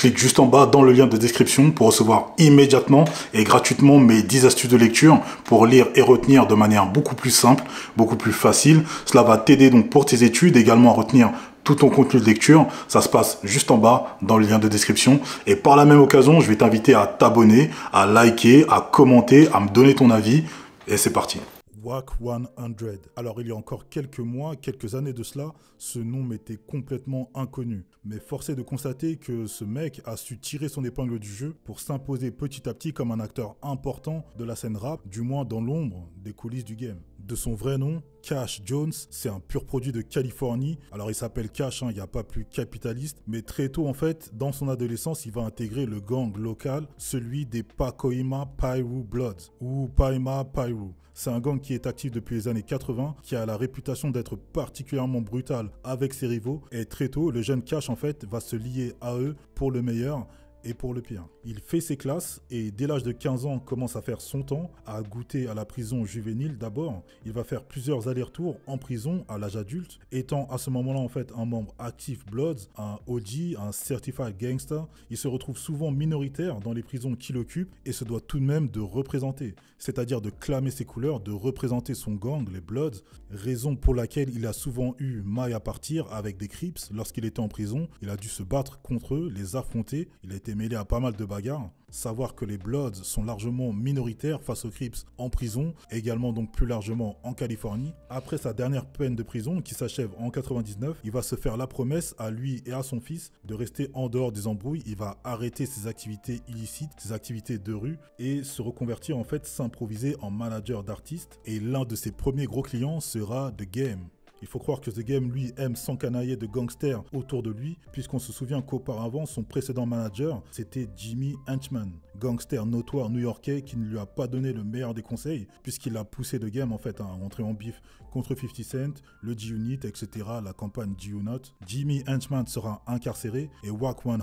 Clique juste en bas dans le lien de description pour recevoir immédiatement et gratuitement mes 10 astuces de lecture pour lire et retenir de manière beaucoup plus simple, beaucoup plus facile. Cela va t'aider donc pour tes études, également à retenir tout ton contenu de lecture. Ça se passe juste en bas dans le lien de description. Et par la même occasion, je vais t'inviter à t'abonner, à liker, à commenter, à me donner ton avis. Et c'est parti. Wack 100. Alors il y a encore quelques mois, quelques années de cela, ce nom m'était complètement inconnu. Mais force est de constater que ce mec a su tirer son épingle du jeu pour s'imposer petit à petit comme un acteur important de la scène rap, du moins dans l'ombre des coulisses du game. De son vrai nom, Cash Jones, c'est un pur produit de Californie. Alors il s'appelle Cash, il n'y a pas plus capitaliste. Mais très tôt en fait, dans son adolescence, il va intégrer le gang local, celui des Pacoima Piru Bloods, ou Paima Piru. C'est un gang qui est actif depuis les années 80, qui a la réputation d'être particulièrement brutal avec ses rivaux. Et très tôt, le jeune Cash en fait va se lier à eux pour le meilleur et pour le pire. Il fait ses classes et dès l'âge de 15 ans commence à faire son temps, à goûter à la prison juvénile d'abord. Il va faire plusieurs allers-retours en prison à l'âge adulte, étant à ce moment-là en fait un membre actif Bloods, un OG, un Certified Gangster. Il se retrouve souvent minoritaire dans les prisons qu'il occupe et se doit tout de même de représenter, c'est-à-dire de clamer ses couleurs, de représenter son gang, les Bloods, raison pour laquelle il a souvent eu maille à partir avec des Crips lorsqu'il était en prison. Il a dû se battre contre eux, les affronter, il a été mêlé à pas mal de bagarres. Savoir que les Bloods sont largement minoritaires face aux Crips en prison, également donc plus largement en Californie. Après sa dernière peine de prison qui s'achève en 99, il va se faire la promesse à lui et à son fils de rester en dehors des embrouilles. Il va arrêter ses activités illicites, ses activités de rue et se reconvertir en fait, s'improviser en manager d'artistes. Et l'un de ses premiers gros clients sera The Game. Il faut croire que The Game, lui, aime s'encanailler de gangsters autour de lui, puisqu'on se souvient qu'auparavant, son précédent manager, c'était Jimmy Henchman, gangster notoire new-yorkais qui ne lui a pas donné le meilleur des conseils, puisqu'il a poussé The Game, en fait, à rentrer en bif contre 50 Cent, le G-Unit, etc., la campagne G-Unot. Jimmy Henchman sera incarcéré et Wack 100,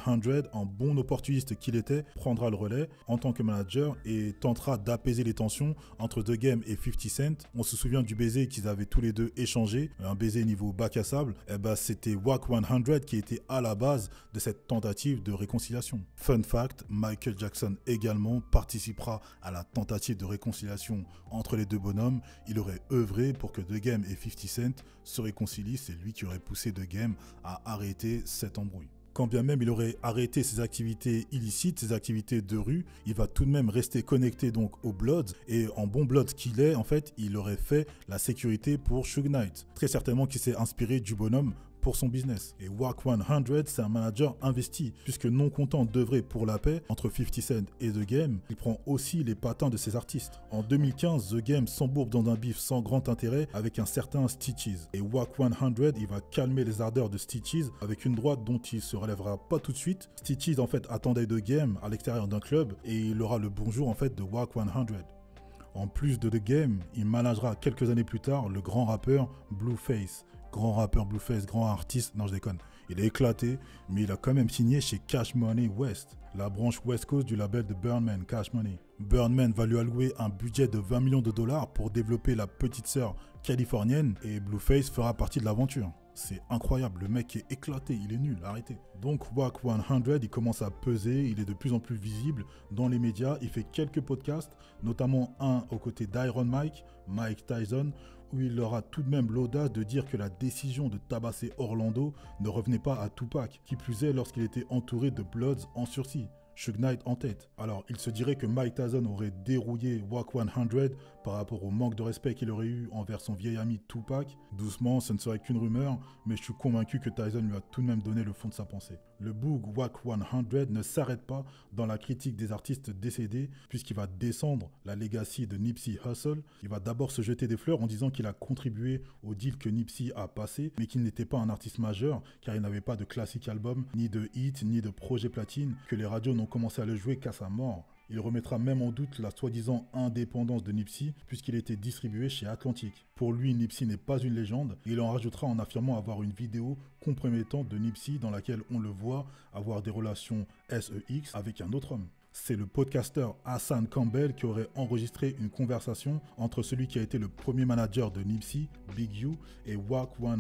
en bon opportuniste qu'il était, prendra le relais en tant que manager et tentera d'apaiser les tensions entre The Game et 50 Cent. On se souvient du baiser qu'ils avaient tous les deux échangé, un baiser niveau bac à sable. Et ben c'était Wack 100 qui était à la base de cette tentative de réconciliation. Fun fact, Michael Jackson également participera à la tentative de réconciliation entre les deux bonhommes. Il aurait œuvré pour que The Game et 50 Cent se réconcilient. C'est lui qui aurait poussé The Game à arrêter cette embrouille. Quand bien même il aurait arrêté ses activités illicites, ses activités de rue, il va tout de même rester connecté donc aux Bloods. Et en bon Blood qu'il est, en fait, il aurait fait la sécurité pour Suge Knight. Très certainement qu'il s'est inspiré du bonhomme pour son business. Et Wack 100, c'est un manager investi, puisque non content d'œuvrer pour la paix entre 50 Cent et The Game, il prend aussi les patins de ses artistes. En 2015, The Game s'embourbe dans un bif sans grand intérêt avec un certain Stitches. Et Wack 100, il va calmer les ardeurs de Stitches avec une droite dont il se relèvera pas tout de suite. Stitches en fait attendait The Game à l'extérieur d'un club et il aura le bonjour en fait de Wack 100. En plus de The Game, il managera quelques années plus tard le grand rappeur Blueface. Grand rappeur Blueface, grand artiste, non je déconne. Il est éclaté, mais il a quand même signé chez Cash Money West, la branche West Coast du label de Birdman, Cash Money. Birdman va lui allouer un budget de 20 millions de dollars pour développer la petite sœur californienne et Blueface fera partie de l'aventure. C'est incroyable, le mec est éclaté, il est nul, arrêtez. Donc Wack 100, il commence à peser, il est de plus en plus visible dans les médias, il fait quelques podcasts, notamment un aux côtés d'Iron Mike, Mike Tyson, où il aura tout de même l'audace de dire que la décision de tabasser Orlando ne revenait pas à Tupac, qui plus est lorsqu'il était entouré de Bloods en sursis. Suge Knight en tête. Alors, il se dirait que Mike Tyson aurait dérouillé Wack 100 par rapport au manque de respect qu'il aurait eu envers son vieil ami Tupac. Doucement, ce ne serait qu'une rumeur, mais je suis convaincu que Tyson lui a tout de même donné le fond de sa pensée. Le boug Wack 100 ne s'arrête pas dans la critique des artistes décédés, puisqu'il va descendre la legacy de Nipsey Hussle. Il va d'abord se jeter des fleurs en disant qu'il a contribué au deal que Nipsey a passé, mais qu'il n'était pas un artiste majeur, car il n'avait pas de classique album, ni de hit, ni de projet platine, que les radios n'ont commencé à le jouer qu'à sa mort. Il remettra même en doute la soi-disant indépendance de Nipsey puisqu'il était distribué chez Atlantic. Pour lui, Nipsey n'est pas une légende et il en rajoutera en affirmant avoir une vidéo compromettante de Nipsey dans laquelle on le voit avoir des relations sex avec un autre homme. c'est le podcasteur Hassan Campbell qui aurait enregistré une conversation entre celui qui a été le premier manager de Nipsey, Big U, et Wack 100,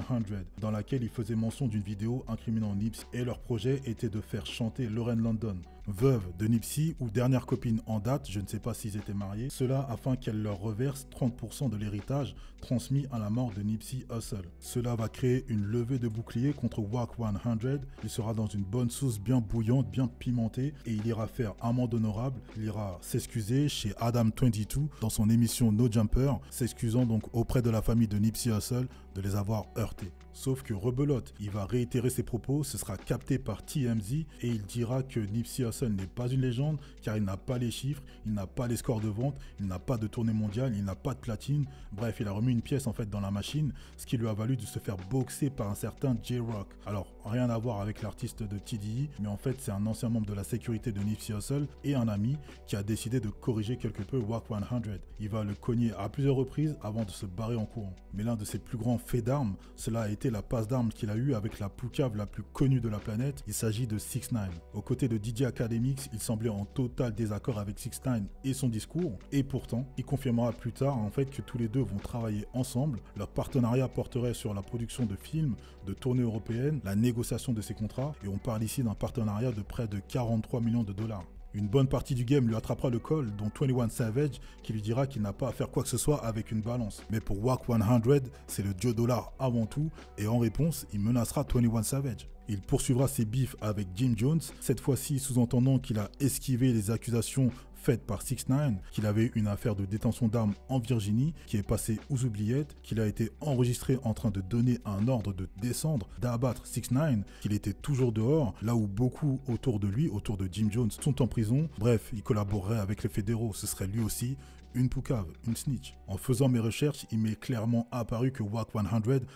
dans laquelle il faisait mention d'une vidéo incriminant Nipsey et leur projet était de faire chanter Lauren London, veuve de Nipsey ou dernière copine en date, je ne sais pas s'ils étaient mariés, cela afin qu'elle leur reverse 30% de l'héritage transmis à la mort de Nipsey Hussle. Cela va créer une levée de bouclier contre Wack 100, il sera dans une bonne sauce bien bouillante, bien pimentée et il ira faire amende honorable, il ira s'excuser chez Adam 22 dans son émission No Jumper, s'excusant donc auprès de la famille de Nipsey Hussle de les avoir heurtés. Sauf que rebelote, il va réitérer ses propos, ce sera capté par TMZ et il dira que Nipsey Hussle n'est pas une légende car il n'a pas les chiffres, il n'a pas les scores de vente, il n'a pas de tournée mondiale, il n'a pas de platine. Bref, il a remis une pièce en fait dans la machine, ce qui lui a valu de se faire boxer par un certain J-Rock. Alors, rien à voir avec l'artiste de TDE, mais en fait c'est un ancien membre de la sécurité de Nipsey Hussle et un ami qui a décidé de corriger quelque peu Wack 100. Il va le cogner à plusieurs reprises avant de se barrer en courant. Mais l'un de ses plus grands faits d'armes, cela a été la passe d'armes qu'il a eue avec la poucave la plus connue de la planète, il s'agit de 6ix9ine. Aux côtés de DJ Academics, il semblait en total désaccord avec 6ix9ine et son discours, et pourtant, il confirmera plus tard en fait que tous les deux vont travailler ensemble, leur partenariat porterait sur la production de films, de tournées européennes, la négociation de ces contrats, et on parle ici d'un partenariat de près de 43 millions de dollars. Une bonne partie du game lui attrapera le col, dont 21 Savage qui lui dira qu'il n'a pas à faire quoi que ce soit avec une balance. Mais pour Wack 100, c'est le dieu dollar avant tout, et en réponse, il menacera 21 Savage. Il poursuivra ses bifs avec Jim Jones, cette fois-ci sous-entendant qu'il a esquivé les accusations faites par 6ix9ine, qu'il avait une affaire de détention d'armes en Virginie qui est passée aux oubliettes, qu'il a été enregistré en train de donner un ordre de descendre, d'abattre 6ix9ine, qu'il était toujours dehors, là où beaucoup autour de lui, autour de Jim Jones, sont en prison. Bref, il collaborerait avec les fédéraux, ce serait lui aussi une poucave, une snitch. En faisant mes recherches, il m'est clairement apparu que Wack 100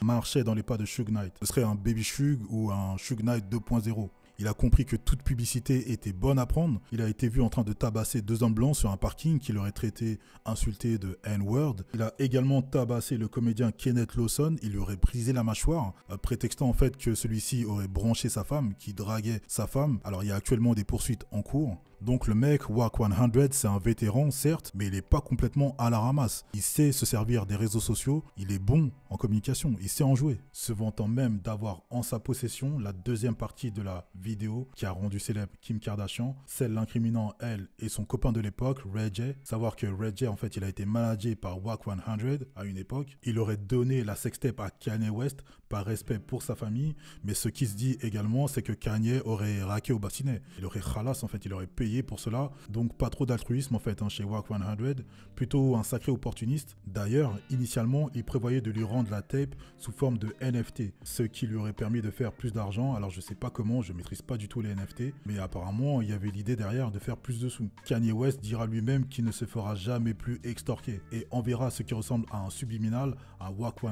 marchait dans les pas de Suge Knight. Ce serait un Baby Suge ou un Suge Knight 2.0. Il a compris que toute publicité était bonne à prendre. Il a été vu en train de tabasser deux hommes blancs sur un parking qu'il aurait traité, insulté de N-word. Il a également tabassé le comédien Kenneth Lawson. Il lui aurait brisé la mâchoire, prétextant en fait que celui-ci aurait branché sa femme, qui draguait sa femme. Alors il y a actuellement des poursuites en cours. Donc le mec, Wack 100, c'est un vétéran, certes, mais il n'est pas complètement à la ramasse. Il sait se servir des réseaux sociaux, il est bon en communication, il sait en jouer. Se vantant même d'avoir en sa possession la deuxième partie de la vidéo qui a rendu célèbre Kim Kardashian, celle l'incriminant elle et son copain de l'époque, Ray J. Savoir que Ray J, en fait, il a été managé par Wack 100 à une époque. Il aurait donné la sextape à Kanye West par respect pour sa famille, mais ce qui se dit également, c'est que Kanye aurait raqué au bassinet. Il aurait khalas, en fait, il aurait payé pour cela, donc pas trop d'altruisme en fait chez Wack 100, plutôt un sacré opportuniste. D'ailleurs, initialement, il prévoyait de lui rendre la tape sous forme de NFT, ce qui lui aurait permis de faire plus d'argent. Alors je sais pas comment, je maîtrise pas du tout les NFT, mais apparemment il y avait l'idée derrière de faire plus de sous. Kanye West dira lui-même qu'il ne se fera jamais plus extorquer et enverra ce qui ressemble à un subliminal à Wack 100,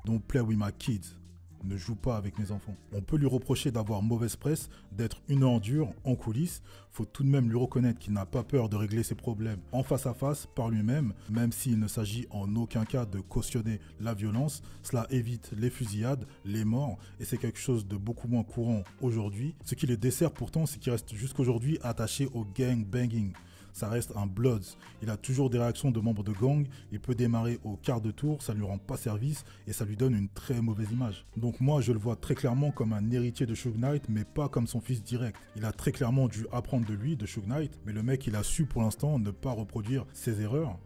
Don't play with my kids. Ne joue pas avec mes enfants. On peut lui reprocher d'avoir mauvaise presse, d'être une ordure en coulisses. Faut tout de même lui reconnaître qu'il n'a pas peur de régler ses problèmes en face à face par lui-même, même s'il ne s'agit en aucun cas de cautionner la violence. Cela évite les fusillades, les morts, et c'est quelque chose de beaucoup moins courant aujourd'hui. Ce qui le dessert pourtant, c'est qu'il reste jusqu'aujourd'hui attaché au gang banging. Ça reste un Bloods. Il a toujours des réactions de membres de gang, il peut démarrer au quart de tour, ça lui rend pas service et ça lui donne une très mauvaise image. Donc moi je le vois très clairement comme un héritier de Suge Knight, mais pas comme son fils direct. Il a très clairement dû apprendre de lui, de Suge Knight, mais le mec il a su pour l'instant ne pas reproduire ses erreurs.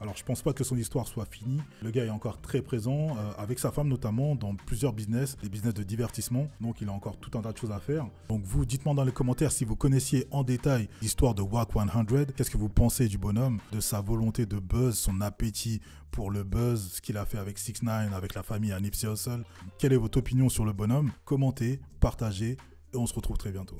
Alors je pense pas que son histoire soit finie. Le gars est encore très présent, avec sa femme notamment, dans plusieurs business, des business de divertissement. Donc il a encore tout un tas de choses à faire. Donc vous, dites-moi dans les commentaires si vous connaissiez en détail l'histoire de Wack 100. Qu'est-ce que vous pensez du bonhomme, de sa volonté de buzz, son appétit pour le buzz, ce qu'il a fait avec 6ix9ine, avec la famille à Nipsey Hussle. Quelle est votre opinion sur le bonhomme? Commentez, partagez et on se retrouve très bientôt.